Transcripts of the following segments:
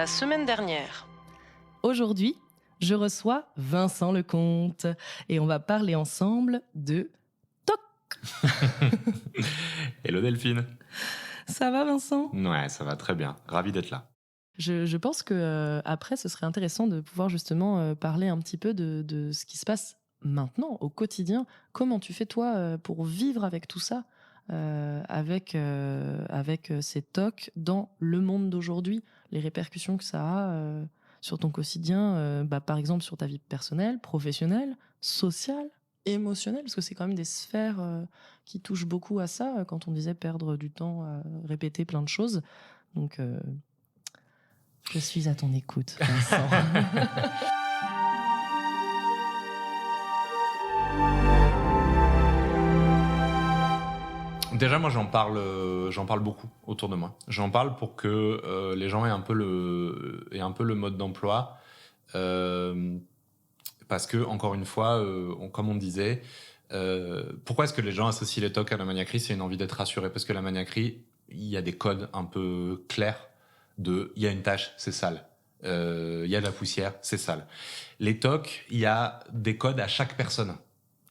la semaine dernière. Aujourd'hui, je reçois Vincent Lecomte et on va parler ensemble de TOC. Hello Delphine. Ça va Vincent ? Ouais, ça va très bien. Ravi d'être là. Je pense que après, ce serait intéressant de pouvoir justement parler un petit peu de ce qui se passe maintenant, au quotidien. Comment tu fais toi pour vivre avec tout ça, avec ces TOC dans le monde d'aujourd'hui, les répercussions que ça a sur ton quotidien, par exemple sur ta vie personnelle, professionnelle, sociale, émotionnelle, parce que c'est quand même des sphères qui touchent beaucoup à ça, quand on disait perdre du temps à répéter plein de choses. Donc, je suis à ton écoute, Vincent. Déjà, moi, j'en parle beaucoup autour de moi. J'en parle pour que les gens aient un peu le mode d'emploi, parce que encore une fois, comme on disait, pourquoi est-ce que les gens associent les TOC à la maniaquerie ? C'est une envie d'être rassuré, parce que la maniaquerie, il y a des codes un peu clairs il y a une tache, c'est sale. Il y a de la poussière, c'est sale. Les TOC, il y a des codes à chaque personne.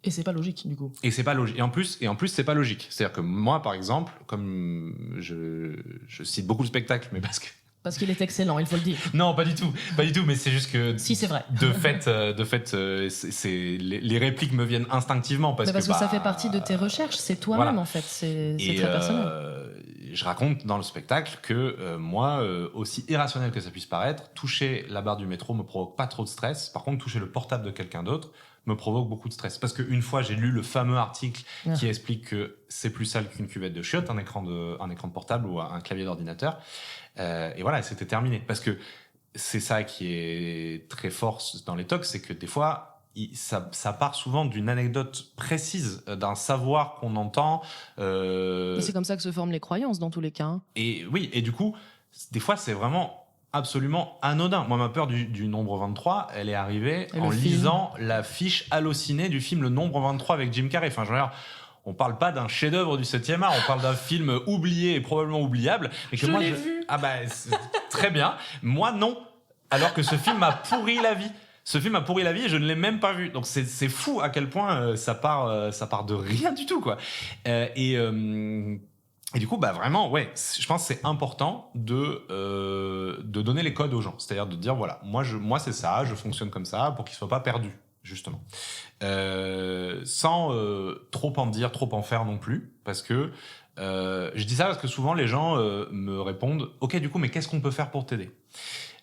Et c'est pas logique, du coup. Et c'est pas logique. Et en plus, c'est pas logique. C'est-à-dire que moi, par exemple, comme je cite beaucoup de spectacles, mais parce qu'il est excellent, il faut le dire. Non, pas du tout, mais c'est juste que... Si, c'est vrai. De fait, les répliques me viennent instinctivement parce que ça fait partie de tes recherches, c'est toi-même, voilà. En fait, c'est très personnel. Je raconte dans le spectacle que moi, aussi irrationnel que ça puisse paraître, toucher la barre du métro me provoque pas trop de stress. Par contre, toucher le portable de quelqu'un d'autre me provoque beaucoup de stress. Parce qu'une fois, j'ai lu le fameux article qui explique que c'est plus sale qu'une cuvette de chiottes, un écran de portable ou un clavier d'ordinateur. Et voilà, c'était terminé. Parce que c'est ça qui est très fort dans les TOC, c'est que des fois, ça part souvent d'une anecdote précise, d'un savoir qu'on entend. Et c'est comme ça que se forment les croyances dans tous les cas. Hein. Et oui, et du coup, des fois, c'est vraiment absolument anodin. Moi, ma peur du nombre 23, elle est arrivée en lisant la fiche hallucinée du film Le Nombre 23 avec Jim Carrey. Enfin, genre, on parle pas d'un chef-d'œuvre du 7e art, on parle d'un film oublié et probablement oubliable. Et que je l'ai vu. Ah bah, très bien. Moi, non. Alors que ce film m'a pourri la vie. Ce film a pourri la vie et je ne l'ai même pas vu. Donc c'est fou à quel point ça part de rien du tout, quoi. Et du coup, bah vraiment, ouais, je pense que c'est important de donner les codes aux gens. C'est-à-dire de dire, voilà, moi c'est ça, je fonctionne comme ça pour qu'ils soient pas perdus, justement. Sans trop en dire, trop en faire non plus, parce que je dis ça parce que souvent les gens me répondent, ok, du coup, mais qu'est-ce qu'on peut faire pour t'aider ?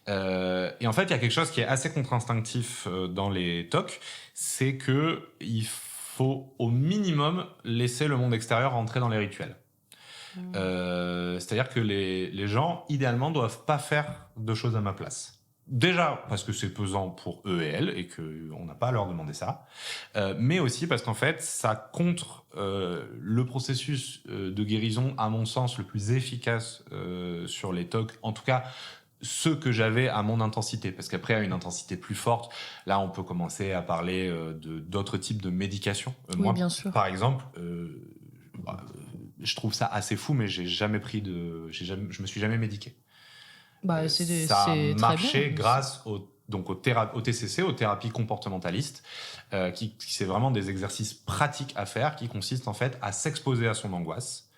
Et en fait, il y a quelque chose qui est assez contre-instinctif dans les TOC, c'est que il faut au minimum laisser le monde extérieur rentrer dans les rituels. C'est-à-dire que les gens, idéalement, doivent pas faire de choses à ma place. Déjà parce que c'est pesant pour eux et elles et qu'on n'a pas à leur demander ça, mais aussi parce qu'en fait, ça contre le processus de guérison, à mon sens, le plus efficace sur les TOC, en tout cas ceux que j'avais à mon intensité, parce qu'après à une intensité plus forte, là on peut commencer à parler d'autres types de médication. Oui, moi, bien sûr. Par exemple, je trouve ça assez fou, mais je me suis jamais médiqué. Ça a marché grâce au TCC, aux thérapies comportementalistes, qui c'est vraiment des exercices pratiques à faire, qui consistent en fait à s'exposer à son angoisse,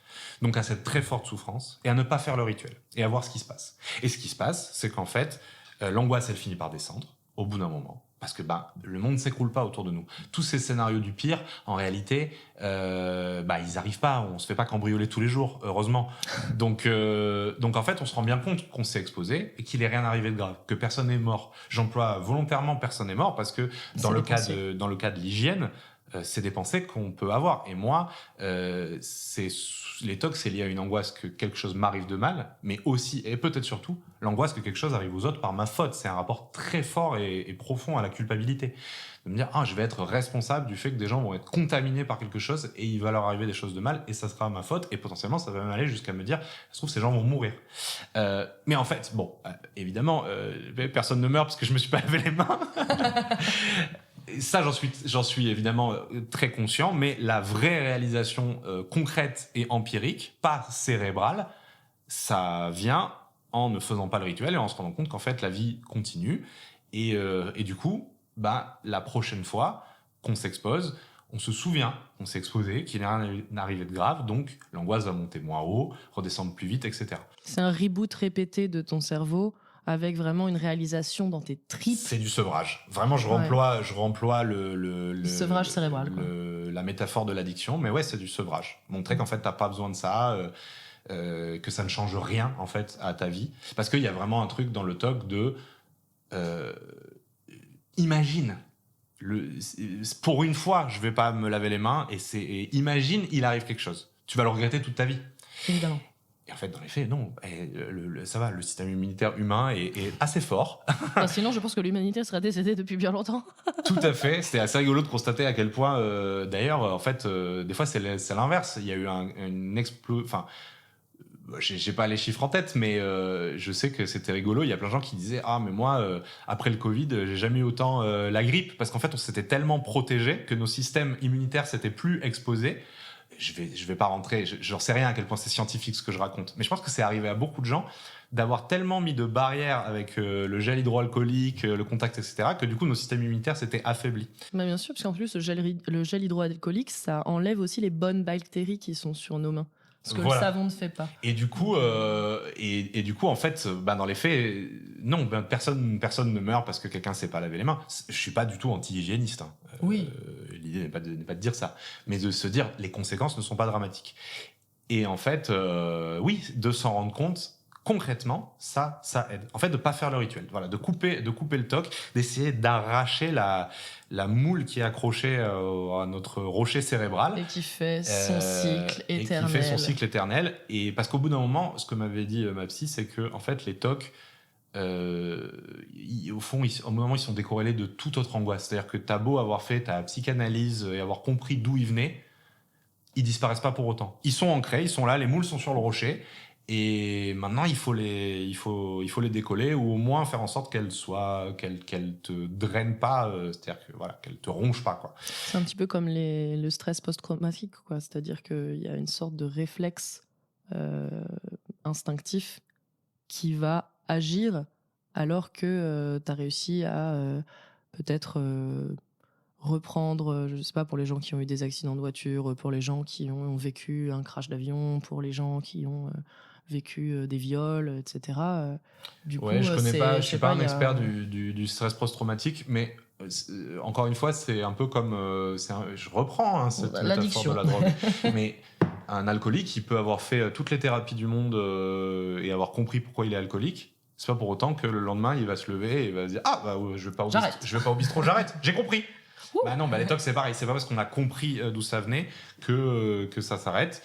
donc à cette très forte souffrance, et à ne pas faire le rituel, et à voir ce qui se passe. Et ce qui se passe, c'est qu'en fait, l'angoisse, elle finit par descendre, au bout d'un moment, parce que le monde s'écroule pas autour de nous. Tous ces scénarios du pire, en réalité, ils arrivent pas, on se fait pas cambrioler tous les jours, heureusement. Donc en fait, on se rend bien compte qu'on s'est exposé, et qu'il est rien arrivé de grave, que personne n'est mort. J'emploie volontairement personne n'est mort, parce que dans le cas de l'hygiène, c'est des pensées qu'on peut avoir. Et moi, les TOC, c'est lié à une angoisse que quelque chose m'arrive de mal, mais aussi, et peut-être surtout, l'angoisse que quelque chose arrive aux autres par ma faute. C'est un rapport très fort et profond à la culpabilité. De me dire, je vais être responsable du fait que des gens vont être contaminés par quelque chose et il va leur arriver des choses de mal et ça sera ma faute et potentiellement ça va même aller jusqu'à me dire, ça se trouve, ces gens vont mourir. Mais en fait, évidemment, personne ne meurt parce que je me suis pas lavé les mains. Ça, j'en suis évidemment très conscient, mais la vraie réalisation concrète et empirique, pas cérébrale, ça vient en ne faisant pas le rituel et en se rendant compte qu'en fait, la vie continue. Et du coup, la prochaine fois qu'on s'expose, on se souvient qu'on s'est exposé, qu'il n'est rien arrivé de grave, donc l'angoisse va monter moins haut, redescendre plus vite, etc. C'est un reboot répété de ton cerveau avec vraiment une réalisation dans tes tripes. C'est du sevrage. Vraiment, je remploie le sevrage cérébral, la métaphore de l'addiction, mais ouais, c'est du sevrage. Montrer qu'en fait, t'as pas besoin de ça, que ça ne change rien en fait à ta vie, parce qu'il y a vraiment un truc dans le TOC de imagine. Pour une fois, je vais pas me laver les mains et imagine, il arrive quelque chose. Tu vas le regretter toute ta vie. Évidemment. Et en fait, dans les faits, non. Ça va, le système immunitaire humain est assez fort. Sinon, je pense que l'humanité serait décédée depuis bien longtemps. Tout à fait. C'était assez rigolo de constater à quel point, d'ailleurs, en fait, des fois, c'est l'inverse. Il y a eu une explosion. Enfin, j'ai pas les chiffres en tête, mais je sais que c'était rigolo. Il y a plein de gens qui disaient mais moi, après le Covid, j'ai jamais eu autant la grippe, parce qu'en fait, on s'était tellement protégé que nos systèmes immunitaires s'étaient plus exposés. Je vais pas rentrer, j'en sais rien à quel point c'est scientifique ce que je raconte, mais je pense que c'est arrivé à beaucoup de gens d'avoir tellement mis de barrières avec le gel hydroalcoolique, le contact, etc., que du coup nos systèmes immunitaires s'étaient affaiblis. Bien sûr, parce qu'en plus le gel hydroalcoolique, ça enlève aussi les bonnes bactéries qui sont sur nos mains. Ce que le savon ne fait pas. Et du coup, en fait, dans les faits, non, personne ne meurt parce que quelqu'un s'est pas lavé les mains. Je suis pas du tout anti-hygiéniste. Hein. Oui. L'idée n'est pas de dire ça, mais de se dire les conséquences ne sont pas dramatiques. Et en fait, oui, de s'en rendre compte concrètement, ça aide. En fait, de pas faire le rituel, voilà, de couper le TOC, d'essayer d'arracher la moule qui est accrochée à notre rocher cérébral et qui fait son cycle éternel. Et parce qu'au bout d'un moment, ce que m'avait dit ma psy, c'est que en fait, les TOC, au fond, au moment, ils sont décorrélés de toute autre angoisse. C'est-à-dire que t'as beau avoir fait ta psychanalyse et avoir compris d'où ils venaient, ils disparaissent pas pour autant. Ils sont ancrés, ils sont là, les moules sont sur le rocher. Et maintenant, il faut les décoller, ou au moins faire en sorte qu'elles te drainent pas, c'est-à-dire que voilà, qu'elles te rongent pas, quoi. C'est un petit peu comme le stress post-traumatique, quoi. C'est-à-dire qu'il y a une sorte de réflexe instinctif qui va agir alors que tu as réussi à peut-être reprendre, je sais pas, pour les gens qui ont eu des accidents de voiture, pour les gens qui ont vécu un crash d'avion, pour les gens qui ont vécu des viols, etc. Du coup, je suis pas un expert du stress post-traumatique, mais encore une fois, c'est un peu comme, je reprends cette métaphore de la drogue, mais un alcoolique, il peut avoir fait toutes les thérapies du monde et avoir compris pourquoi il est alcoolique. C'est pas pour autant que le lendemain, il va se lever et il va se dire je vais pas au bistrot, j'arrête, j'ai compris. Non, les TOC, c'est pareil. C'est pas parce qu'on a compris d'où ça venait que ça s'arrête.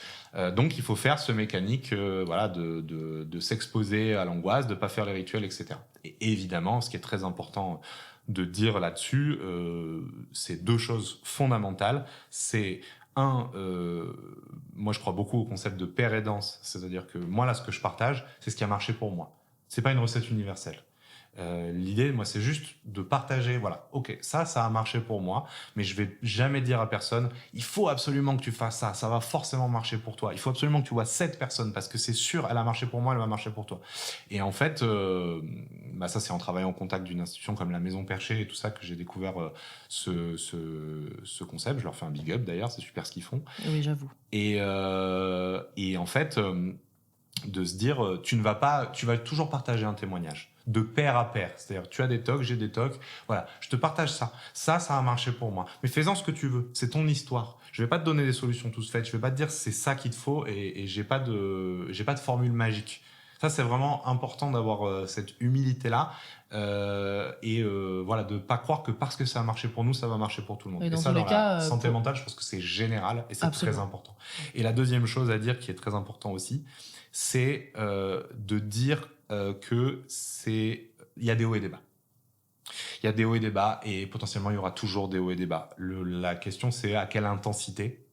Donc, il faut faire ce mécanique, de s'exposer à l'angoisse, de pas faire les rituels, etc. Et évidemment, ce qui est très important de dire là-dessus, c'est deux choses fondamentales. C'est moi, je crois beaucoup au concept de paire et danse. C'est-à-dire que moi, là, ce que je partage, c'est ce qui a marché pour moi. C'est pas une recette universelle. L'idée, moi, c'est juste de partager, voilà, ok, ça a marché pour moi, mais je vais jamais dire à personne, il faut absolument que tu fasses ça va forcément marcher pour toi, il faut absolument que tu vois cette personne, parce que c'est sûr, elle a marché pour moi, elle va marcher pour toi. Et en fait, ça, c'est en travaillant en contact d'une institution comme la Maison Perchée et tout ça que j'ai découvert ce concept. Je leur fais un big up d'ailleurs, c'est super ce qu'ils font. Oui, j'avoue. Et en fait, de se dire, tu vas toujours partager un témoignage de pair à pair, c'est-à-dire tu as des TOC, j'ai des TOC, voilà, je te partage ça a marché pour moi, mais fais-en ce que tu veux, c'est ton histoire, je vais pas te donner des solutions toutes faites, je vais pas te dire c'est ça qu'il te faut et j'ai pas de formule magique. Ça, c'est vraiment important d'avoir cette humilité-là de pas croire que parce que ça a marché pour nous, ça va marcher pour tout le monde. Et ça, dans la santé mentale, je pense que c'est général et c'est absolument très important. Et la deuxième chose à dire qui est très important aussi, c'est de dire que il y a des hauts et des bas. Il y a des hauts et des bas et potentiellement il y aura toujours des hauts et des bas. La question, c'est à quelle intensité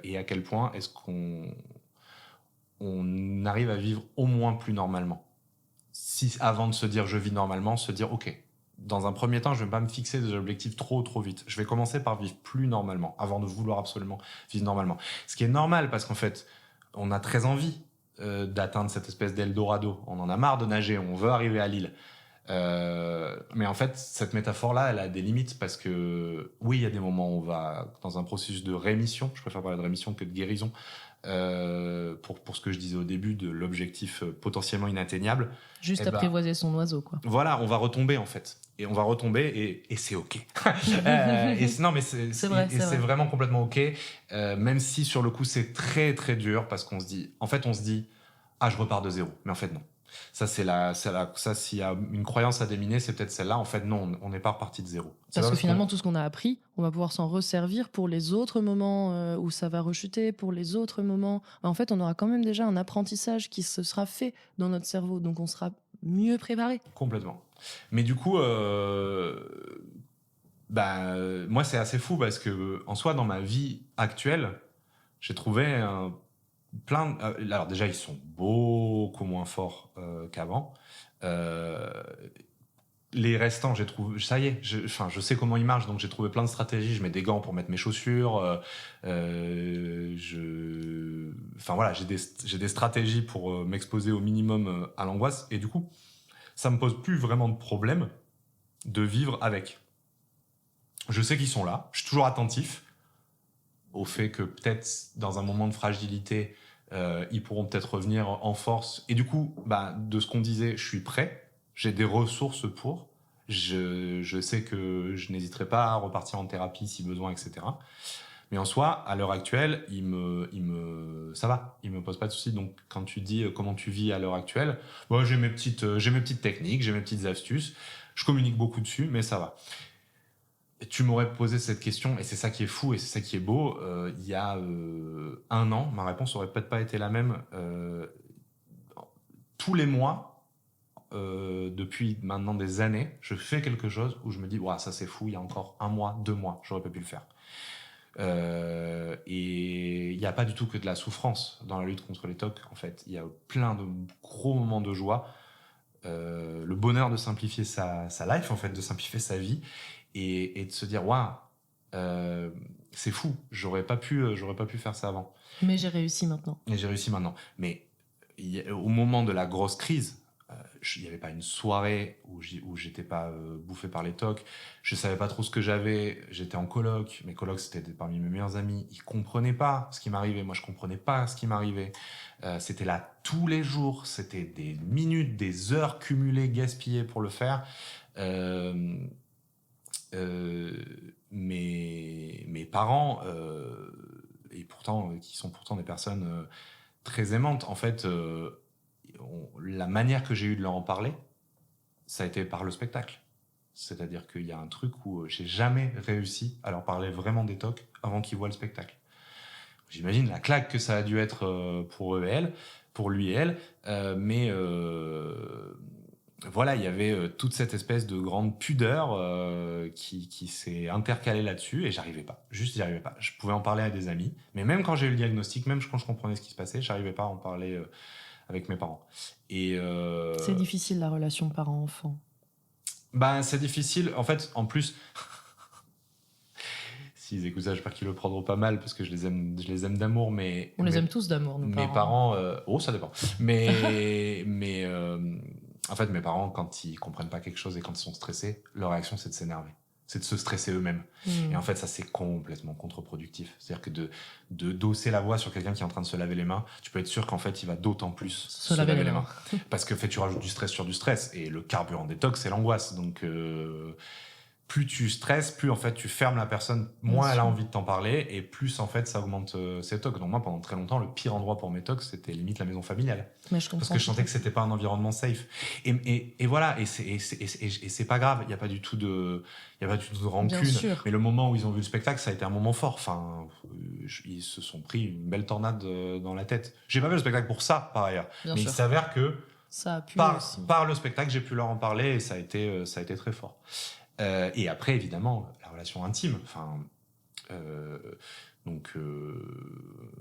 et à quel point est-ce qu'on arrive à vivre au moins plus normalement. Si avant de se dire je vis normalement, se dire ok, dans un premier temps, je vais pas me fixer des objectifs trop vite. Je vais commencer par vivre plus normalement avant de vouloir absolument vivre normalement. Ce qui est normal parce qu'en fait, on a très envie d'atteindre cette espèce d'Eldorado. On en a marre de nager, on veut arriver à l'île. Mais en fait, cette métaphore-là, elle a des limites parce que, oui, il y a des moments où on va dans un processus de rémission. Je préfère parler de rémission que de guérison. Pour ce que je disais au début de l'objectif potentiellement inatteignable. Juste apprivoiser son oiseau, quoi. Voilà, on va retomber en fait. Et on va retomber et c'est OK. Non, mais c'est vraiment complètement OK. Même si sur le coup, c'est très très dur parce qu'on se dit, ah, je repars de zéro. Mais en fait, non. Ça, s'il y a une croyance à déminer, c'est peut-être celle-là. En fait, non, on n'est pas reparti de zéro. Parce que finalement, tout ce qu'on a appris, on va pouvoir s'en resservir pour les autres moments où ça va rechuter, pour les autres moments. En fait, on aura quand même déjà un apprentissage qui se sera fait dans notre cerveau, donc on sera mieux préparé. Complètement. Mais du coup, moi, c'est assez fou parce que, en soi, dans ma vie actuelle, j'ai trouvé alors déjà, ils sont beaucoup moins forts qu'avant. Les restants, j'ai trouvé, ça y est, je sais comment ils marchent, donc j'ai trouvé plein de stratégies. Je mets des gants pour mettre mes chaussures. Voilà, j'ai des stratégies pour m'exposer au minimum à l'angoisse. Et du coup, ça me pose plus vraiment de problème de vivre avec. Je sais qu'ils sont là. Je suis toujours attentif au fait que peut-être dans un moment de fragilité, ils pourront peut-être revenir en force. Et du coup, de ce qu'on disait, je suis prêt. J'ai des ressources pour. Je sais que je n'hésiterai pas à repartir en thérapie si besoin, etc. Mais en soi, à l'heure actuelle, ça va. Il me pose pas de soucis. Donc, quand tu dis comment tu vis à l'heure actuelle, j'ai mes petites techniques, j'ai mes petites astuces. Je communique beaucoup dessus, mais ça va. Et tu m'aurais posé cette question, et c'est ça qui est fou et c'est ça qui est beau. Il y a 1 an, ma réponse aurait peut-être pas été la même. Tous les mois, depuis maintenant des années, je fais quelque chose où je me dis, ça c'est fou, il y a encore 1 mois, 2 mois, j'aurais pas pu le faire. Et il n'y a pas du tout que de la souffrance dans la lutte contre les TOC, en fait. Il y a plein de gros moments de joie. Le bonheur de simplifier sa life, en fait, de simplifier sa vie. Et de se dire, c'est fou, j'aurais pas pu faire ça avant. Mais j'ai réussi maintenant. Mais au moment de la grosse crise, il n'y avait pas une soirée où j'étais pas bouffé par les TOC. Je savais pas trop ce que j'avais. J'étais en coloc. Mes colocs, c'était parmi mes meilleurs amis. Ils comprenaient pas ce qui m'arrivait. Moi, je comprenais pas ce qui m'arrivait. C'était là tous les jours. C'était des minutes, des heures cumulées, gaspillées pour le faire. Mes parents, et pourtant, qui sont pourtant des personnes très aimantes, en fait, la manière que j'ai eu de leur en parler, ça a été par le spectacle. C'est-à-dire qu'il y a un truc où j'ai jamais réussi à leur parler vraiment des TOC avant qu'ils voient le spectacle. J'imagine la claque que ça a dû être pour eux et elle, pour lui et elle, mais voilà, il y avait toute cette espèce de grande pudeur qui s'est intercalée là-dessus et j'y arrivais pas. Je pouvais en parler à des amis, mais même quand j'ai eu le diagnostic, même quand je comprenais ce qui se passait, j'arrivais pas à en parler avec mes parents. Et c'est difficile la relation parent-enfant. C'est difficile. En fait, en plus, s'ils écoutent ça, j'espère qu'ils le prendront pas mal parce que je les aime d'amour, mais on les aime tous d'amour. Mes parents, ça dépend. Mais en fait, mes parents, quand ils comprennent pas quelque chose et quand ils sont stressés, leur réaction c'est de s'énerver. C'est de se stresser eux-mêmes. Et en fait, ça, c'est complètement contre-productif. C'est-à-dire que de d'hausser la voix sur quelqu'un qui est en train de se laver les mains, tu peux être sûr qu'en fait, il va d'autant plus se laver les mains. Parce que, en fait, tu rajoutes du stress sur du stress. Et le carburant des TOC, c'est l'angoisse. Donc, plus tu stresses, plus en fait tu fermes la personne, moins elle a envie de t'en parler, et plus en fait ça augmente ses TOC. Donc moi, pendant très longtemps, le pire endroit pour mes TOC, c'était limite la maison familiale. Parce que je sentais que c'était pas un environnement safe. Et voilà, et c'est pas grave. Il y a pas du tout de rancune. Mais le moment où ils ont vu le spectacle, ça a été un moment fort. Enfin, ils se sont pris une belle tornade dans la tête. J'ai pas vu le spectacle pour ça, par ailleurs. Mais il s'avère que ça a pu par le spectacle, j'ai pu leur en parler et ça a été très fort. Et après, évidemment, la relation intime. Enfin,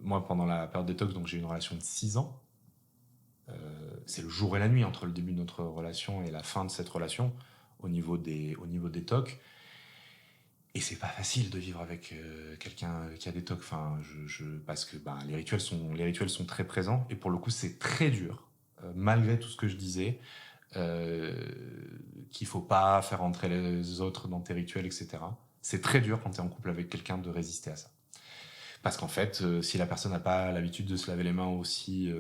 moi, pendant la période des TOC, donc j'ai eu une relation de 6 ans. C'est le jour et la nuit entre le début de notre relation et la fin de cette relation au niveau des TOC. Et c'est pas facile de vivre avec quelqu'un qui a des TOC, parce que les rituels sont très présents, et pour le coup c'est très dur, malgré tout ce que je disais, qu'il faut pas faire entrer les autres dans tes rituels, etc. C'est très dur quand tu es en couple avec quelqu'un de résister à ça. Parce qu'en fait, si la personne n'a pas l'habitude de se laver les mains aussi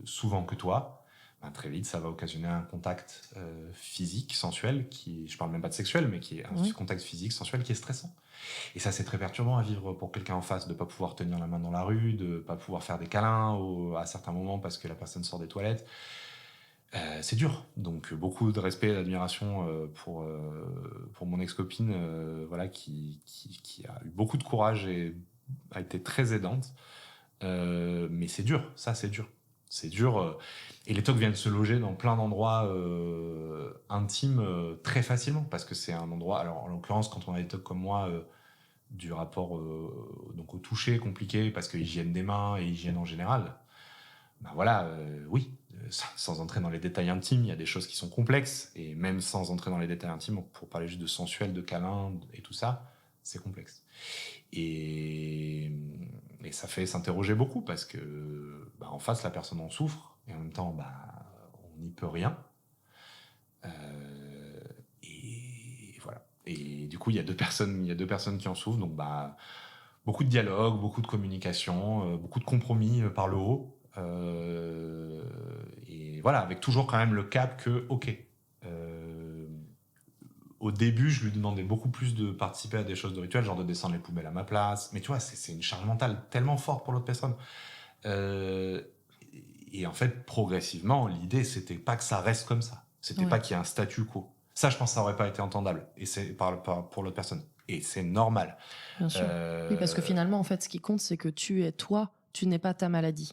souvent que toi, très vite, ça va occasionner un contact physique, sensuel, je parle même pas de sexuel, mais qui est un contact physique, sensuel, qui est stressant. Et ça, c'est très perturbant à vivre pour quelqu'un en face, de pas pouvoir tenir la main dans la rue, de pas pouvoir faire des câlins à certains moments parce que la personne sort des toilettes. C'est dur. Donc, beaucoup de respect et d'admiration pour mon ex-copine, qui a eu beaucoup de courage et a été très aidante. Mais c'est dur, ça, c'est dur. C'est dur. Et les TOC viennent se loger dans plein d'endroits intimes très facilement, parce que c'est un endroit. Alors, en l'occurrence, quand on a des TOC comme moi, du rapport donc au toucher compliqué, parce que hygiène des mains et hygiène en général, oui, sans entrer dans les détails intimes, il y a des choses qui sont complexes, et même sans entrer dans les détails intimes, pour parler juste de sensuel, de câlin et tout ça, c'est complexe. Et ça fait s'interroger beaucoup, parce que en face, la personne en souffre, et en même temps, on n'y peut rien. Et voilà. Et du coup, il y a deux personnes qui en souffrent, donc beaucoup de dialogue, beaucoup de communication, beaucoup de compromis par le haut. Et voilà, avec toujours quand même le cap que, ok, au début, je lui demandais beaucoup plus de participer à des choses de rituel, genre de descendre les poubelles à ma place. Mais tu vois, c'est une charge mentale tellement forte pour l'autre personne. Et en fait, progressivement, l'idée, c'était pas que ça reste comme ça. C'était pas qu'il y ait un statu quo. Ça, je pense que ça aurait pas été entendable. Et c'est pour l'autre personne. Et c'est normal. Bien sûr. Oui, parce que finalement, en fait, ce qui compte, c'est que tu es toi, tu n'es pas ta maladie.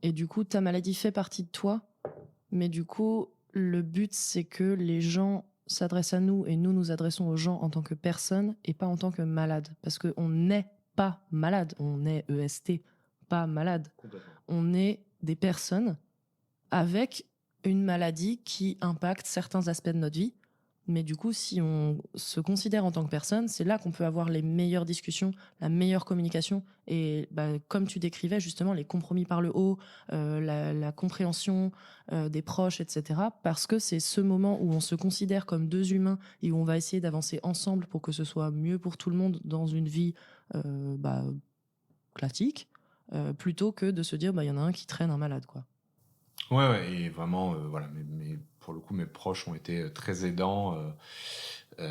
Et du coup, ta maladie fait partie de toi. Mais du coup, le but, c'est que les gens s'adressent à nous et nous nous adressons aux gens en tant que personnes et pas en tant que malades. Parce qu'on n'est pas malade. On est EST, pas malade. On est des personnes avec une maladie qui impacte certains aspects de notre vie. Mais du coup, si on se considère en tant que personne, c'est là qu'on peut avoir les meilleures discussions, la meilleure communication et comme tu décrivais justement les compromis par le haut, la compréhension des proches, etc. Parce que c'est ce moment où on se considère comme deux humains et où on va essayer d'avancer ensemble pour que ce soit mieux pour tout le monde dans une vie classique, plutôt que de se dire il y en a un qui traîne un malade, quoi. Ouais, et vraiment, mais pour le coup, mes proches ont été très aidants. Il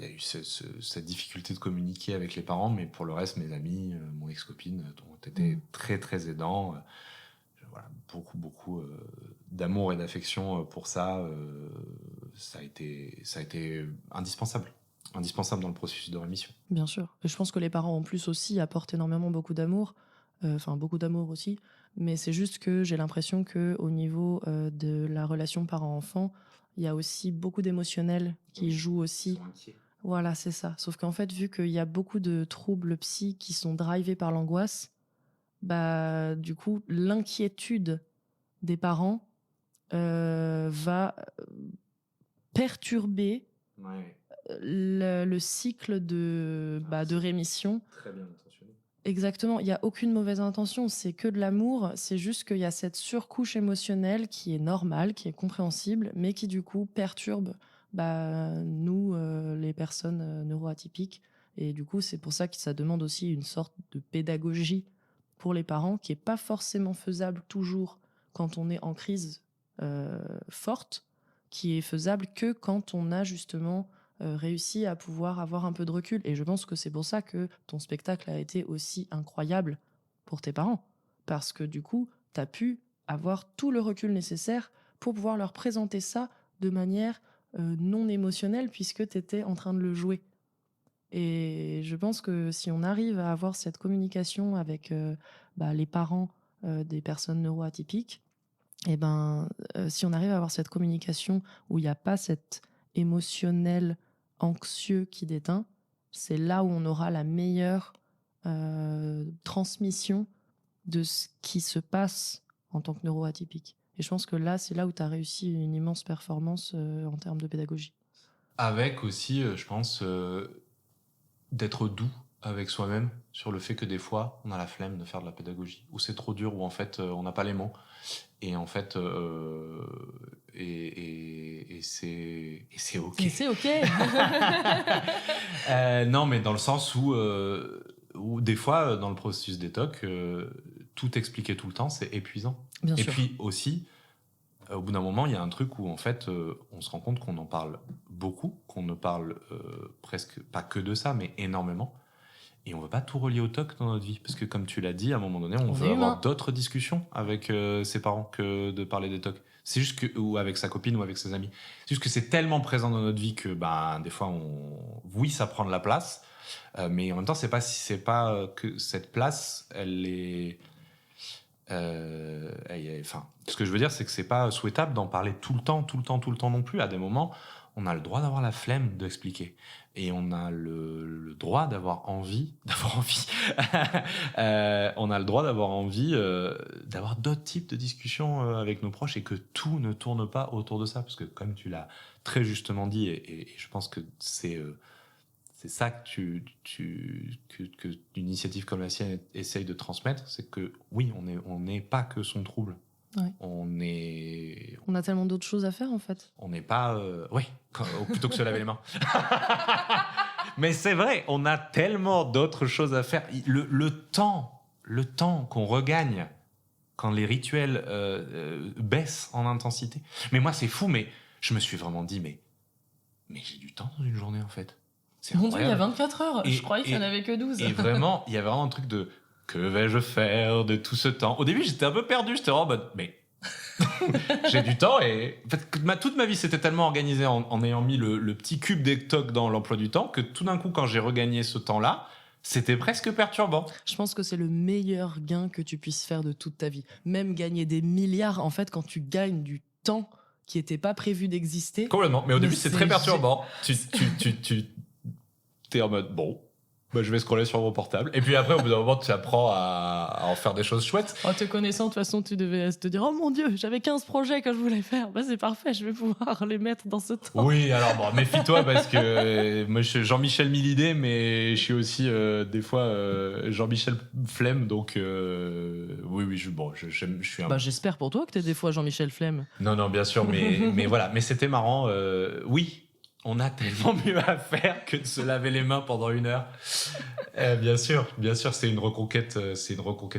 y a eu cette difficulté de communiquer avec les parents, mais pour le reste, mes amis, mon ex-copine, ont été très, très aidants. Beaucoup d'amour et d'affection pour ça. Ça a été indispensable dans le processus de rémission. Bien sûr. Et je pense que les parents, en plus, aussi apportent énormément beaucoup d'amour. Beaucoup d'amour aussi. Mais c'est juste que j'ai l'impression qu'au niveau de la relation parent-enfant, il y a aussi beaucoup d'émotionnel qui joue aussi. Voilà, c'est ça. Sauf qu'en fait, vu qu'il y a beaucoup de troubles psy qui sont drivés par l'angoisse, du coup, l'inquiétude des parents va perturber le cycle de rémission. Très bien intentionné. Exactement, il n'y a aucune mauvaise intention, c'est que de l'amour, c'est juste qu'il y a cette surcouche émotionnelle qui est normale, qui est compréhensible, mais qui du coup perturbe nous, les personnes neuroatypiques. Et du coup, c'est pour ça que ça demande aussi une sorte de pédagogie pour les parents qui n'est pas forcément faisable toujours quand on est en crise forte, qui est faisable que quand on a justement réussi à pouvoir avoir un peu de recul. Et je pense que c'est pour ça que ton spectacle a été aussi incroyable pour tes parents. Parce que du coup, tu as pu avoir tout le recul nécessaire pour pouvoir leur présenter ça de manière non émotionnelle, puisque tu étais en train de le jouer. Et je pense que si on arrive à avoir cette communication avec les parents des personnes neuroatypiques, si on arrive à avoir cette communication où il n'y a pas cet émotionnel anxieux qui déteint, c'est là où on aura la meilleure transmission de ce qui se passe en tant que neuroatypique. Et je pense que là, c'est là où tu as réussi une immense performance en termes de pédagogie. Avec aussi, je pense, d'être doux avec soi-même sur le fait que des fois, on a la flemme de faire de la pédagogie, ou c'est trop dur, ou en fait, on n'a pas les mots. Et en fait, et c'est OK. Et c'est OK. Non, mais dans le sens où des fois, dans le processus des TOC, tout expliquer tout le temps, c'est épuisant. Bien et sûr. Puis aussi, au bout d'un moment, il y a un truc où en fait, on se rend compte qu'on en parle beaucoup, qu'on ne parle presque pas que de ça, mais énormément. Et on ne veut pas tout relier au TOC dans notre vie. Parce que comme tu l'as dit, à un moment donné, on veut avoir d'autres discussions avec ses parents que de parler des TOC. C'est juste que, ou avec sa copine ou avec ses amis. C'est juste que c'est tellement présent dans notre vie que des fois, oui, ça prend de la place. Mais en même temps, c'est pas que cette place, elle est... Enfin, ce que je veux dire, c'est que c'est pas souhaitable d'en parler tout le temps non plus. À des moments, on a le droit d'avoir la flemme d'expliquer. Et on a le droit d'avoir envie, on a le droit d'avoir envie d'avoir d'autres types de discussions avec nos proches et que tout ne tourne pas autour de ça. Parce que comme tu l'as très justement dit, et je pense que c'est ça que que une initiative comme la sienne essaye de transmettre, c'est que oui, on n'est pas que son trouble. Ouais. On a tellement d'autres choses à faire en fait. On n'est pas... plutôt que se laver les mains. Mais c'est vrai, on a tellement d'autres choses à faire. Le temps qu'on regagne quand les rituels baissent en intensité. Mais moi, c'est fou, mais je me suis vraiment dit, mais j'ai du temps dans une journée en fait. Mon Dieu, il y a 24 heures. Je croyais qu'il n'y en avait que 12. Et vraiment, il y a vraiment un truc de que vais-je faire de tout ce temps. Au début, j'étais un peu perdu. J'étais en mode, mais j'ai du temps. Et en fait, toute ma vie s'était tellement organisée en ayant mis le petit cube des TOC dans l'emploi du temps que tout d'un coup, quand j'ai regagné ce temps-là, c'était presque perturbant. Je pense que c'est le meilleur gain que tu puisses faire de toute ta vie. Même gagner des milliards, en fait, quand tu gagnes du temps qui n'était pas prévu d'exister. Complètement. Mais au début, c'est très perturbant. Tu t'es en mode, bon, je vais scroller sur mon portable. Et puis après, au bout d'un moment, tu apprends à en faire des choses chouettes. En te connaissant, de toute façon, tu devais te dire, oh mon Dieu, j'avais 15 projets que je voulais faire. C'est parfait, je vais pouvoir les mettre dans ce temps. Oui, alors méfie-toi parce que moi, je suis Jean-Michel mille idées, mais je suis aussi des fois Jean-Michel flemme. Donc oui, je suis un... j'espère pour toi que t'es des fois Jean-Michel flemme. Non, bien sûr, mais voilà. Mais c'était marrant. Oui. On a tellement mieux à faire que de se laver les mains pendant 1 heure. Bien sûr, c'est une reconquête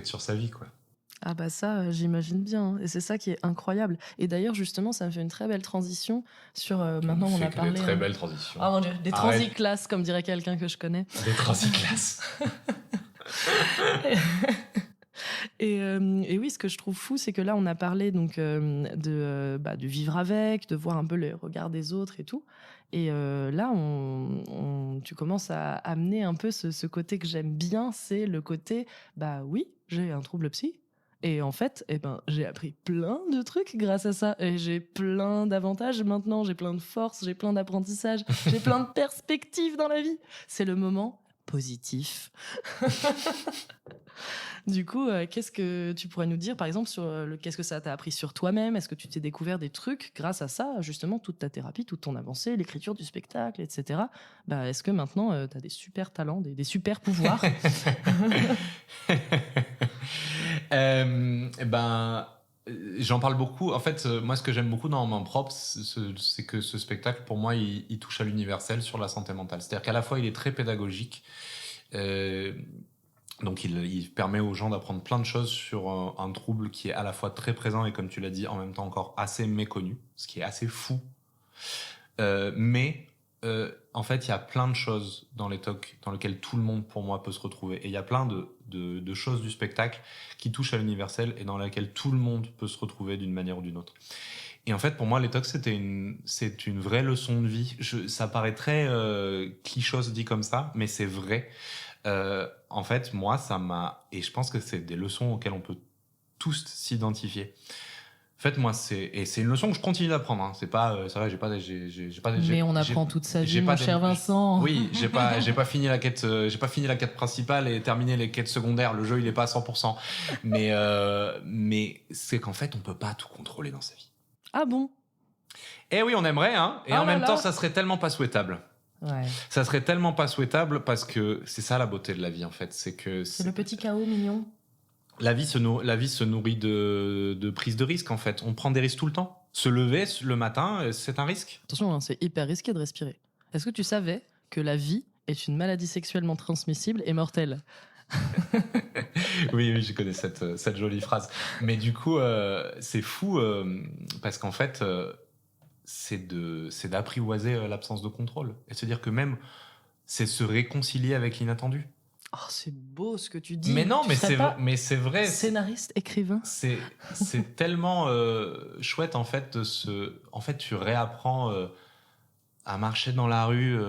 sur sa vie, quoi. Ah ça, j'imagine bien. Et c'est ça qui est incroyable. Et d'ailleurs, justement, ça me fait une très belle transition sur... maintenant, on a parlé... Des très belles transitions. Oh mon Dieu, des transi-classes, comme dirait quelqu'un que je connais. Des transi-classes. Et oui, ce que je trouve fou, c'est que là, on a parlé donc de vivre avec, de voir un peu les regards des autres et tout. Et là, tu commences à amener un peu ce côté que j'aime bien, c'est le côté, oui, j'ai un trouble psy. Et en fait, j'ai appris plein de trucs grâce à ça. Et j'ai plein d'avantages maintenant, j'ai plein de force, j'ai plein d'apprentissage, j'ai plein de perspectives dans la vie. C'est le moment positif. Du coup, qu'est-ce que tu pourrais nous dire, par exemple, sur qu'est-ce que ça t'a appris sur toi-même? Est-ce que tu t'es découvert des trucs grâce à ça, justement, toute ta thérapie, toute ton avancée, l'écriture du spectacle, etc. Est-ce que maintenant, tu as des super talents, des super pouvoirs? J'en parle beaucoup. En fait, moi, ce que j'aime beaucoup dans Main Propre, c'est que ce spectacle, pour moi, il touche à l'universel sur la santé mentale. C'est-à-dire qu'à la fois, il est très pédagogique. Donc, il permet aux gens d'apprendre plein de choses sur un trouble qui est à la fois très présent et, comme tu l'as dit, en même temps encore assez méconnu, ce qui est assez fou. Mais en fait, il y a plein de choses dans les TOC dans lesquelles tout le monde, pour moi, peut se retrouver. Et il y a plein de choses du spectacle qui touchent à l'universel et dans lesquelles tout le monde peut se retrouver d'une manière ou d'une autre. Et en fait, pour moi, les TOC, c'est une vraie leçon de vie. Ça paraît très clichose dit comme ça, mais c'est vrai. En fait, moi, et je pense que c'est des leçons auxquelles on peut tous s'identifier. En fait, moi, c'est une leçon que je continue d'apprendre. Hein. C'est vrai, j'ai pas. Mais on apprend toute sa vie, mon cher Vincent. Oui, j'ai pas fini la quête. J'ai pas fini la quête principale et terminé les quêtes secondaires. Le jeu, il est pas à 100%. Mais c'est qu'en fait, on peut pas tout contrôler dans sa vie. Ah bon? Eh oui, on aimerait, hein. Et en même temps, ça serait tellement pas souhaitable. Ouais. Ça serait tellement pas souhaitable parce que c'est ça la beauté de la vie, en fait. C'est le petit chaos mignon. La vie se nourrit de prise de risque, en fait. On prend des risques tout le temps. Se lever le matin, c'est un risque. Attention, hein, c'est hyper risqué de respirer. Est-ce que tu savais que la vie est une maladie sexuellement transmissible et mortelle? Oui, je connais cette jolie phrase. Mais du coup, c'est fou parce qu'en fait, c'est d'apprivoiser l'absence de contrôle. Et se dire que même, c'est se réconcilier avec l'inattendu. Oh, c'est beau ce que tu dis. Mais non, mais c'est vrai. Scénariste, écrivain. C'est tellement chouette, en fait, En fait, tu réapprends à marcher dans la rue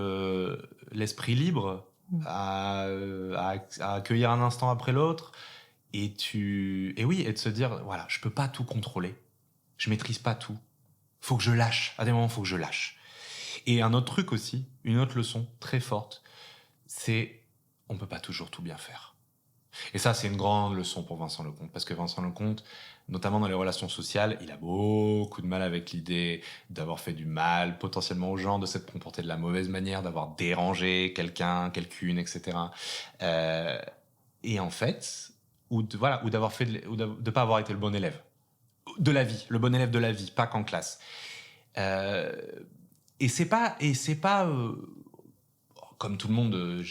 l'esprit libre, à accueillir un instant après l'autre. Et oui, et de se dire, voilà, je peux pas tout contrôler. Je maîtrise pas tout. Faut que je lâche. À des moments, faut que je lâche. Et un autre truc aussi, une autre leçon très forte, c'est on peut pas toujours tout bien faire. Et ça, c'est une grande leçon pour Vincent Lecomte, parce que Vincent Lecomte, notamment dans les relations sociales, il a beaucoup de mal avec l'idée d'avoir fait du mal potentiellement aux gens, de s'être comporté de la mauvaise manière, d'avoir dérangé quelqu'un, quelqu'une, etc. Et en fait, ou de pas avoir été le bon élève de la vie, le bon élève de la vie, pas qu'en classe. Et c'est pas comme tout le monde,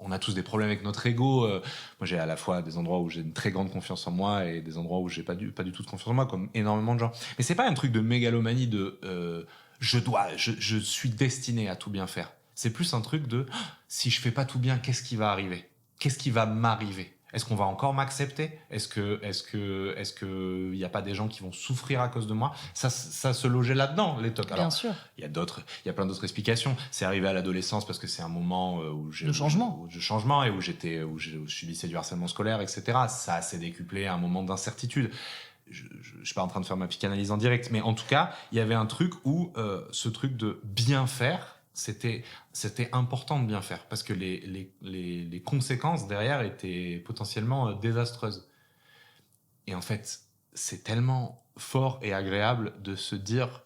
on a tous des problèmes avec notre ego. Moi, j'ai à la fois des endroits où j'ai une très grande confiance en moi et des endroits où j'ai pas du tout de confiance en moi, comme énormément de gens. Mais c'est pas un truc de mégalomanie de je suis destiné à tout bien faire. C'est plus un truc de si je fais pas tout bien, qu'est-ce qui va arriver? Qu'est-ce qui va m'arriver? Est-ce qu'on va encore m'accepter? Est-ce que y a pas des gens qui vont souffrir à cause de moi? Ça se logeait là-dedans, les tocs. Bien sûr. Il y a plein d'autres explications. C'est arrivé à l'adolescence parce que c'est un moment de changement et où je subissais du harcèlement scolaire, etc. Ça s'est décuplé à un moment d'incertitude. Je suis pas en train de faire ma psychanalyse en direct, mais en tout cas, il y avait un truc où ce truc de bien faire, c'était important de bien faire parce que les conséquences derrière étaient potentiellement désastreuses. Et en fait, c'est tellement fort et agréable de se dire,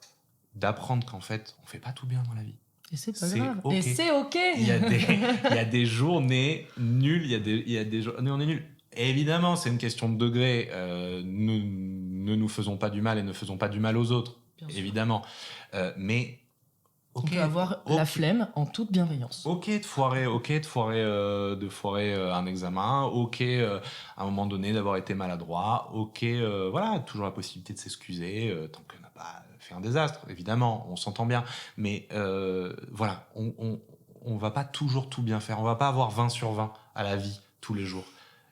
d'apprendre qu'en fait, on fait pas tout bien dans la vie. Et c'est pas grave. Okay. Et c'est ok. Il y a des journées nulles, il y a des journées on est nuls. Évidemment, c'est une question de degré. Ne nous faisons pas du mal et ne faisons pas du mal aux autres. Bien évidemment. Mais on peut avoir la flemme en toute bienveillance. Ok de foirer un examen. Ok, à un moment donné d'avoir été maladroit. Ok, voilà, toujours la possibilité de s'excuser tant qu'on n'a pas fait un désastre. Évidemment, on s'entend bien. Mais voilà, on va pas toujours tout bien faire. On va pas avoir 20 sur 20 à la vie tous les jours.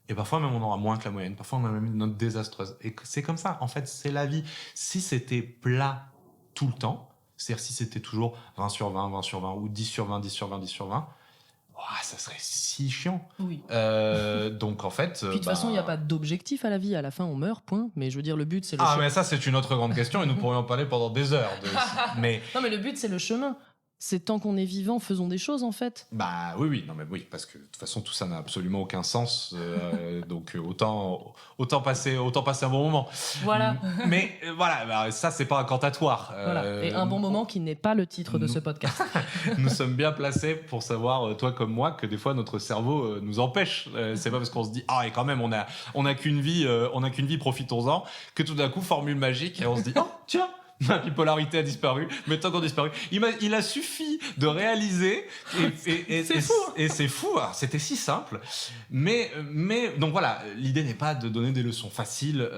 Et parfois même on aura moins que la moyenne. Parfois on a même une note désastreuse. Et c'est comme ça. En fait, c'est la vie. Si c'était plat tout le temps, c'est-à-dire si c'était toujours 20 sur 20, 20 sur 20, ou 10 sur 20, 10 sur 20, 10 sur 20, oh, ça serait si chiant. Oui. Donc en fait... Puis de toute façon, il n'y a pas d'objectif à la vie. À la fin, on meurt, point. Mais je veux dire, le but, c'est le chemin. Ah, mais ça, c'est une autre grande question et nous pourrions en parler pendant des heures. Mais... Non, mais le but, c'est le chemin. C'est tant qu'on est vivant, faisons des choses en fait. Bah oui, non mais oui, parce que de toute façon tout ça n'a absolument aucun sens, donc autant passer un bon moment. Voilà. Mais voilà, bah, ça c'est pas incantatoire. Voilà. Et un bon moment qui n'est pas le titre de ce podcast. Nous sommes bien placés pour savoir, toi comme moi, que des fois notre cerveau nous empêche. C'est pas parce qu'on se dit et quand même on a qu'une vie, profitons-en, que tout d'un coup formule magique et on se dit tiens. Ma bipolarité a disparu, mais tant qu'on a disparu. Il a suffi de réaliser et c'est fou. Et c'est fou. Alors, c'était si simple, mais donc voilà, l'idée n'est pas de donner des leçons faciles,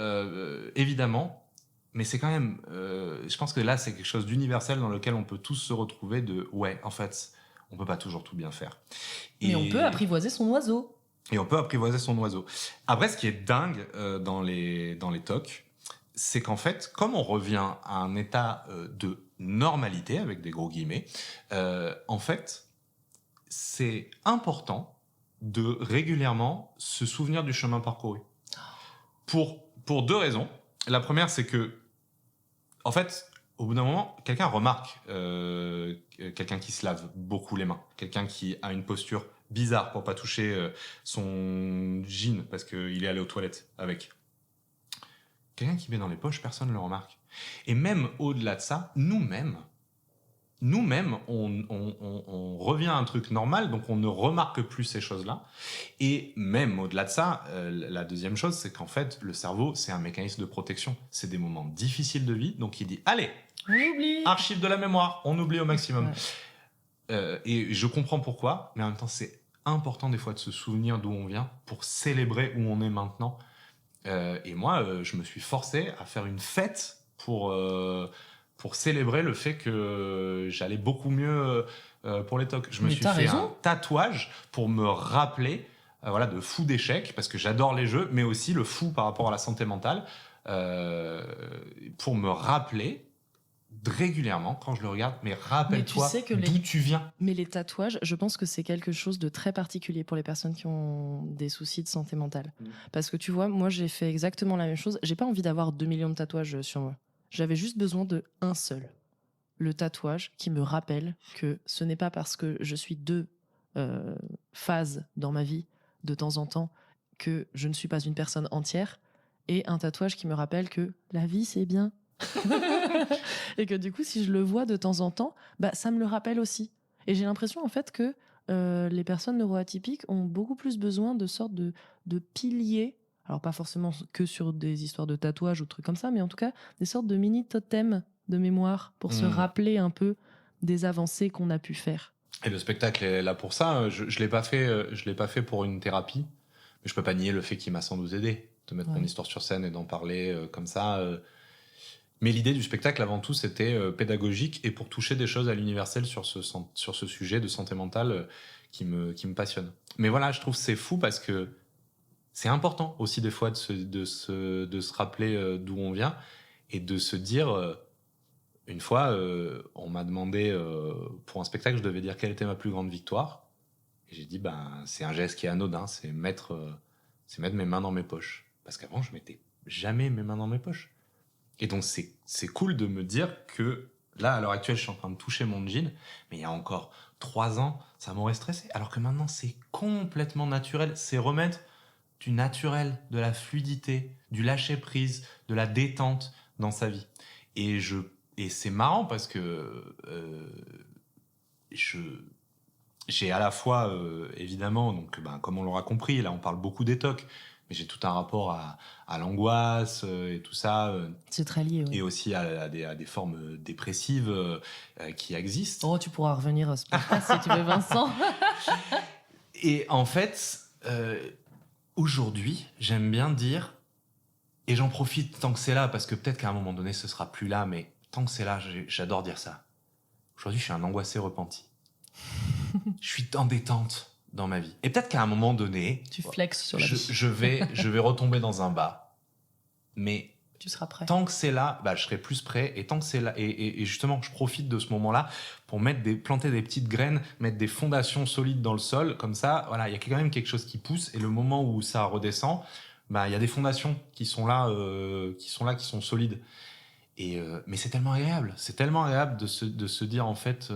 évidemment, mais c'est quand même. Je pense que là, c'est quelque chose d'universel dans lequel on peut tous se retrouver. En fait, on peut pas toujours tout bien faire. Mais on peut apprivoiser son oiseau. Et on peut apprivoiser son oiseau. Après, ce qui est dingue dans les talks, c'est qu'en fait, comme on revient à un état de normalité, avec des gros guillemets, en fait, c'est important de régulièrement se souvenir du chemin parcouru. Pour deux raisons. La première, c'est que, en fait, au bout d'un moment, quelqu'un remarque quelqu'un qui se lave beaucoup les mains, quelqu'un qui a une posture bizarre pour pas toucher son jean parce qu'il est allé aux toilettes avec. quelqu'un qui met dans les poches, personne ne le remarque. Et même au-delà de ça, nous-mêmes, on revient à un truc normal, donc on ne remarque plus ces choses-là. Et même au-delà de ça, la deuxième chose, c'est qu'en fait, le cerveau, c'est un mécanisme de protection. C'est des moments difficiles de vie, donc il dit, allez, on oublie. Archive de la mémoire, on oublie au maximum. Et je comprends pourquoi, mais en même temps, c'est important des fois de se souvenir d'où on vient pour célébrer où on est maintenant. Et moi, je me suis forcé à faire une fête pour célébrer le fait que j'allais beaucoup mieux pour les tocs. Je me suis fait un tatouage pour me rappeler de fou d'échecs, parce que j'adore les jeux, mais aussi le fou par rapport à la santé mentale, pour me rappeler régulièrement quand je le regarde, mais rappelle-toi d'où tu viens. Mais les tatouages, je pense que c'est quelque chose de très particulier pour les personnes qui ont des soucis de santé mentale. Parce que tu vois, moi j'ai fait exactement la même chose. J'ai pas envie d'avoir 2 millions de tatouages sur moi. J'avais juste besoin de un seul. Le tatouage qui me rappelle que ce n'est pas parce que je suis 2 phases dans ma vie de temps en temps que je ne suis pas une personne entière, et un tatouage qui me rappelle que la vie c'est bien. Et que du coup, si je le vois de temps en temps, ça me le rappelle aussi. Et j'ai l'impression en fait que les personnes neuroatypiques ont beaucoup plus besoin de sortes de piliers. Alors pas forcément que sur des histoires de tatouages ou trucs comme ça, mais en tout cas des sortes de mini totems de mémoire pour se rappeler un peu des avancées qu'on a pu faire. Et le spectacle est là pour ça. Je l'ai pas fait pour une thérapie, mais je peux pas nier le fait qu'il m'a sans doute aidé de mettre mon histoire sur scène et d'en parler comme ça. Mais l'idée du spectacle, avant tout, c'était pédagogique et pour toucher des choses à l'universel sur ce sujet de santé mentale qui me passionne. Mais voilà, je trouve que c'est fou parce que c'est important aussi des fois de se rappeler d'où on vient et de se dire... Une fois, on m'a demandé, pour un spectacle, je devais dire quelle était ma plus grande victoire. Et j'ai dit, c'est un geste qui est anodin, c'est mettre mes mains dans mes poches. Parce qu'avant, je mettais jamais mes mains dans mes poches. Et donc, c'est cool de me dire que là, à l'heure actuelle, je suis en train de toucher mon jean, mais il y a encore 3 ans, ça m'aurait stressé. Alors que maintenant, c'est complètement naturel. C'est remettre du naturel, de la fluidité, du lâcher-prise, de la détente dans sa vie. Et c'est marrant parce que j'ai à la fois, évidemment, donc, comme on l'aura compris, là on parle beaucoup des TOC, mais j'ai tout un rapport à l'angoisse et tout ça. C'est très lié, oui. Et aussi à des formes dépressives qui existent. Oh, tu pourras revenir à ce podcast si tu veux, Vincent. Et en fait, aujourd'hui, j'aime bien dire, et j'en profite tant que c'est là, parce que peut-être qu'à un moment donné, ce sera plus là, mais tant que c'est là, j'adore dire ça. Aujourd'hui, je suis un angoissé repenti. Je suis en détente dans ma vie. Et peut-être qu'à un moment donné... Tu flexes sur la vie. Je vais retomber dans un bas. Mais... Tu seras prêt. Tant que c'est là, je serai plus prêt. Et tant que c'est là... Et justement, je profite de ce moment-là pour planter des petites graines, mettre des fondations solides dans le sol. Comme ça, voilà, il y a quand même quelque chose qui pousse. Et le moment où ça redescend, il y a des fondations qui sont là, qui sont solides. Mais c'est tellement agréable. C'est tellement agréable de se dire, en fait...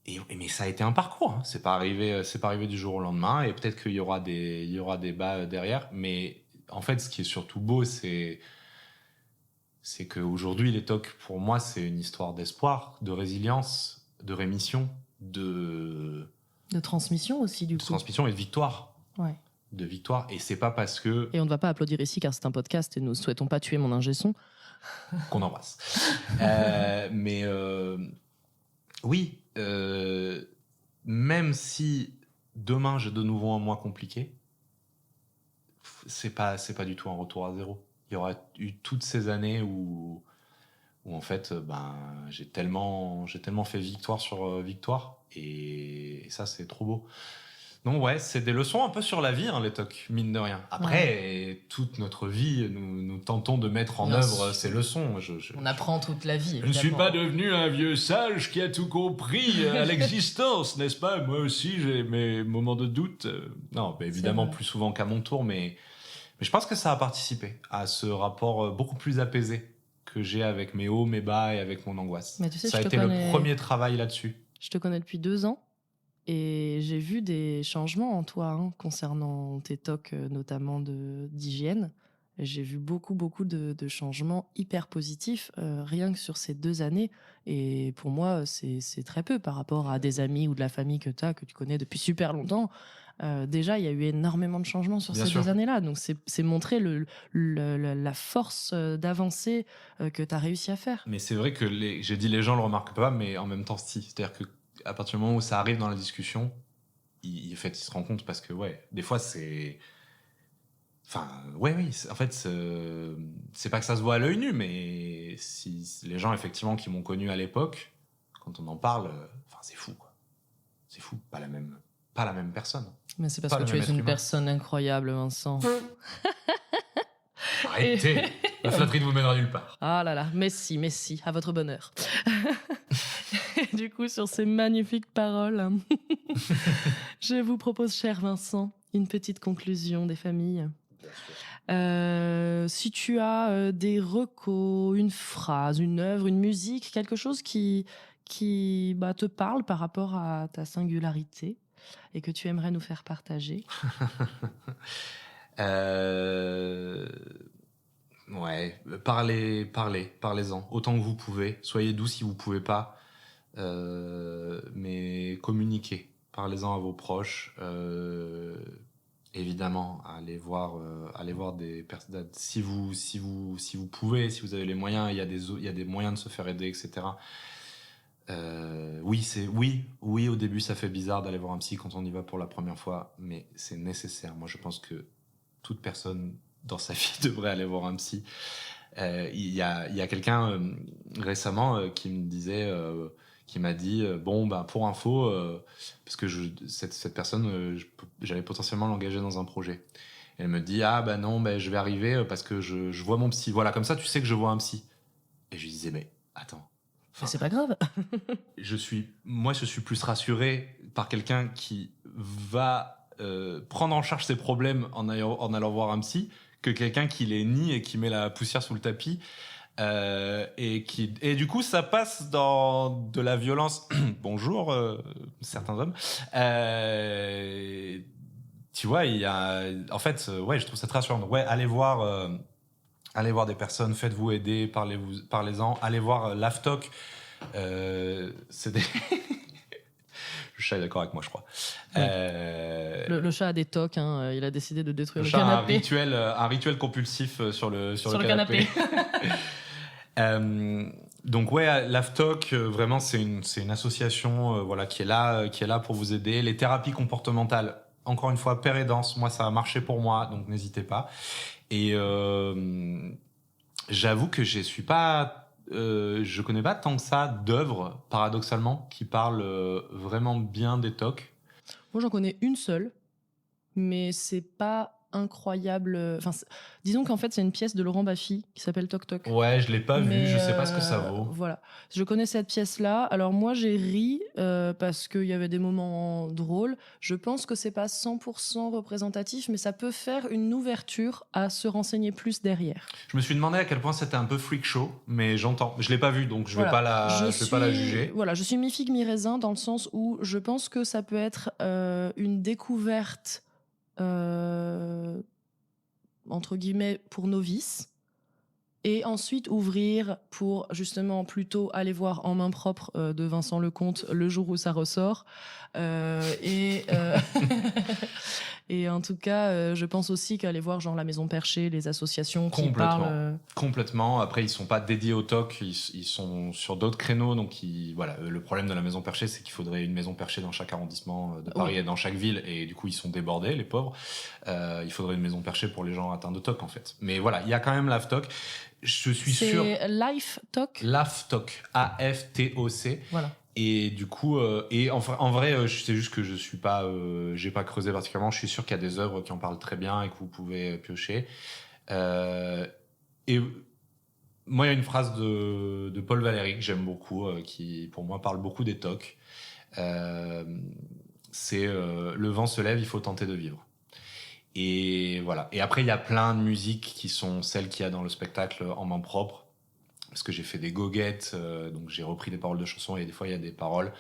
mais ça a été un parcours. Hein. C'est pas arrivé du jour au lendemain. Et peut-être qu'il y aura des bas derrière. Mais en fait, ce qui est surtout beau, c'est qu'aujourd'hui, les TOC, pour moi, c'est une histoire d'espoir, de résilience, de rémission, de transmission aussi, du coup. De transmission et de victoire. Ouais. De victoire. Et c'est pas parce que... Et on ne va pas applaudir ici, car c'est un podcast et nous ne souhaitons pas tuer mon ingé son. Qu'on embrasse. Mais oui, même si demain j'ai de nouveau un mois compliqué, c'est pas du tout un retour à zéro. Il y aura eu toutes ces années où en fait, j'ai tellement fait victoire sur victoire, et ça, c'est trop beau. Donc ouais, c'est des leçons un peu sur la vie, hein, les TOC, mine de rien. Après, toute notre vie, nous tentons de mettre en œuvre ces leçons. On apprend toute la vie, évidemment. Je ne suis pas devenu un vieux sage qui a tout compris à l'existence, n'est-ce pas? Moi aussi, j'ai mes moments de doute. Non, évidemment, plus souvent qu'à mon tour, mais je pense que ça a participé à ce rapport beaucoup plus apaisé que j'ai avec mes hauts, mes bas et avec mon angoisse. Mais tu sais, ça a été le premier travail là-dessus. Je te connais depuis 2 ans. Et j'ai vu des changements en toi concernant tes TOC, notamment d'hygiène. j'ai vu beaucoup de changements hyper positifs rien que sur ces 2 années. Et pour moi, c'est très peu par rapport à des amis ou de la famille que tu connais depuis super longtemps. Déjà, il y a eu énormément de changements sur Bien ces sûr. 2 années-là. Donc, c'est montrer la force d'avancée que tu as réussi à faire. Mais c'est vrai que j'ai dit les gens le remarquent pas, mais en même temps, si. C'est-à-dire qu'à partir du moment où ça arrive dans la discussion, en fait, ils se rendent compte parce que, ouais, des fois, c'est. Enfin, ouais, oui. En fait, c'est pas que ça se voit à l'œil nu, mais si les gens, effectivement, qui m'ont connu à l'époque, quand on en parle, enfin, c'est fou, quoi. C'est fou. Pas la même personne. Mais c'est parce que tu es une personne incroyable, Vincent. Arrêtez. La flatterie ne vous mènera nulle part. Ah là là, merci, à votre bonheur. Et du coup, sur ces magnifiques paroles, je vous propose, cher Vincent, une petite conclusion des familles. Si tu as des recos, une phrase, une œuvre, une musique, quelque chose qui te parle par rapport à ta singularité et que tu aimerais nous faire partager. Ouais, parlez-en autant que vous pouvez. Soyez doux si vous pouvez pas, mais communiquez. Parlez-en à vos proches. Évidemment, allez voir des personnes. Si vous pouvez, si vous avez les moyens, il y a des moyens de se faire aider, etc. Oui, au début, ça fait bizarre d'aller voir un psy quand on y va pour la première fois, mais c'est nécessaire. Moi, je pense que toute personne dans sa vie devrait aller voir un psy. Il y a quelqu'un récemment qui me disait, qui m'a dit, pour info, parce que cette personne, j'allais potentiellement l'engager dans un projet. Et elle me dit, non, je vais arriver parce que je vois mon psy. Voilà, comme ça, tu sais que je vois un psy. Et je lui disais, mais attends. Mais c'est pas grave. je suis plus rassuré par quelqu'un qui va prendre en charge ses problèmes en allant voir un psy que quelqu'un qui les nie et qui met la poussière sous le tapis. Et du coup, ça passe dans de la violence. Bonjour, certains hommes. Tu vois, il y a. En fait, je trouve ça très rassurant. Donc, allez voir des personnes, faites-vous aider, parlez-en. Allez voir l'AFTOC. C'est des. Le chat est d'accord avec moi, je crois. Ouais. Le chat a des tocs, hein. Il a décidé de détruire le canapé. Un rituel compulsif sur le canapé. Donc l'AFTOC, vraiment c'est une association qui est là pour vous aider. Les thérapies comportementales, encore une fois, père et danse, moi ça a marché pour moi, donc n'hésitez pas. Et j'avoue que je connais pas tant que ça d'œuvres, paradoxalement, qui parlent vraiment bien des TOC. Moi, j'en connais une seule, mais c'est pas incroyable. Enfin, disons qu'en fait, c'est une pièce de Laurent Baffy qui s'appelle Toc Toc. Ouais, je l'ai pas vue, je sais pas ce que ça vaut. Voilà, je connais cette pièce-là. Alors moi, j'ai ri parce qu'il y avait des moments drôles. Je pense que c'est pas 100% représentatif, mais ça peut faire une ouverture à se renseigner plus derrière. Je me suis demandé à quel point c'était un peu freak show, mais j'entends. Je l'ai pas vu, donc je vais pas la juger. Voilà, je suis mi-figue, mi-raisin dans le sens où je pense que ça peut être une découverte entre guillemets pour novices, et ensuite ouvrir pour justement plutôt aller voir En main propre de Vincent Lecomte le jour où ça ressort. Et en tout cas, je pense aussi qu'aller voir genre la Maison Perchée, les associations qui parlent... Complètement. Après, ils sont pas dédiés au TOC, ils sont sur d'autres créneaux. Donc, le problème de la Maison Perchée, c'est qu'il faudrait une Maison Perchée dans chaque arrondissement de Paris et dans chaque ville. Et du coup, ils sont débordés, les pauvres. Il faudrait une Maison Perchée pour les gens atteints de TOC, en fait. Mais voilà, il y a quand même l'AFTOC. Je suis sûr... C'est LAFTOC. LAFTOC. A-F-T-O-C. Voilà. Et du coup, en vrai, c'est juste que je suis pas, j'ai pas creusé particulièrement. Je suis sûr qu'il y a des œuvres qui en parlent très bien et que vous pouvez piocher. Et moi, il y a une phrase de Paul Valéry que j'aime beaucoup, qui pour moi parle beaucoup des TOC. C'est le vent se lève, il faut tenter de vivre. Et voilà. Et après, il y a plein de musiques qui sont celles qu'il y a dans le spectacle En main propre. Parce que j'ai fait des goguettes, donc j'ai repris des paroles de chansons, et des fois il y a des paroles,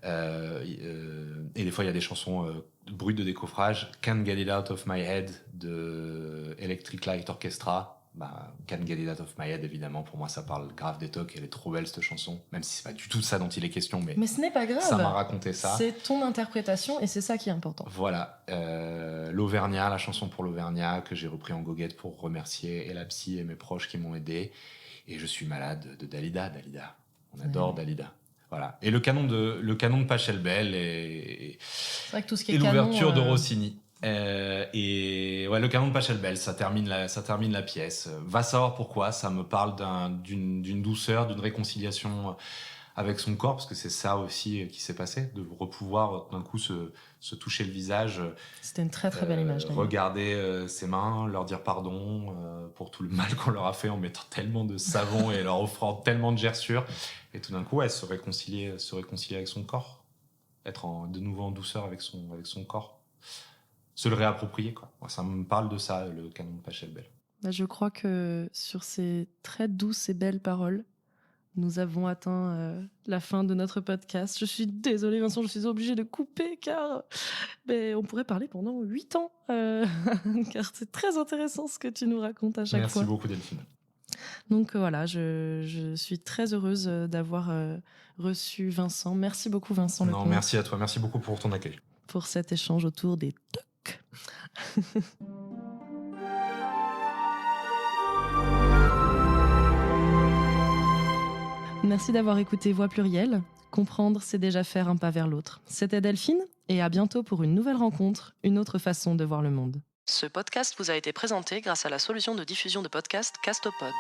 et des fois il y a des chansons brutes de décoffrage. Can't Get It Out of My Head de Electric Light Orchestra. Can't Get It Out of My Head, évidemment, pour moi ça parle grave des tocs, elle est trop belle cette chanson, même si c'est pas du tout ça dont il est question, mais ce n'est pas grave, ça m'a raconté ça. C'est ton interprétation et c'est ça qui est important. Voilà, l'Auvergnat, la chanson pour l'Auvergnat que j'ai repris en goguette pour remercier et la psy et mes proches qui m'ont aidé, et je suis malade de Dalida, on adore Dalida. Voilà. Et le canon de Pachelbel et l'ouverture de Rossini. Et ouais, le canon de Pachelbel, ça termine la pièce. Va savoir pourquoi, ça me parle d'une douceur, d'une réconciliation avec son corps, parce que c'est ça aussi qui s'est passé, de repouvoir d'un coup se toucher le visage. C'était une très très belle image. Regarder ses mains, leur dire pardon pour tout le mal qu'on leur a fait en mettant tellement de savon et leur offrant tellement de gerçures. Et tout d'un coup, se réconcilier avec son corps, être de nouveau en douceur avec son corps. Se le réapproprier, quoi. Moi, ça me parle de ça, le canon de Pachelbel. Je crois que sur ces très douces et belles paroles, nous avons atteint la fin de notre podcast. Je suis désolée, Vincent, je suis obligée de couper car on pourrait parler pendant 8 ans. Car c'est très intéressant ce que tu nous racontes à chaque fois. Merci beaucoup, Delphine. Donc voilà, je suis très heureuse d'avoir reçu Vincent. Merci beaucoup, Vincent Lecomte. Merci à toi. Merci beaucoup pour ton accueil. Pour cet échange autour des tocs. Merci d'avoir écouté Voix Plurielle. Comprendre, c'est déjà faire un pas vers l'autre. C'était Delphine, et à bientôt pour une nouvelle rencontre, une autre façon de voir le monde. Ce podcast vous a été présenté grâce à la solution de diffusion de podcasts Castopod.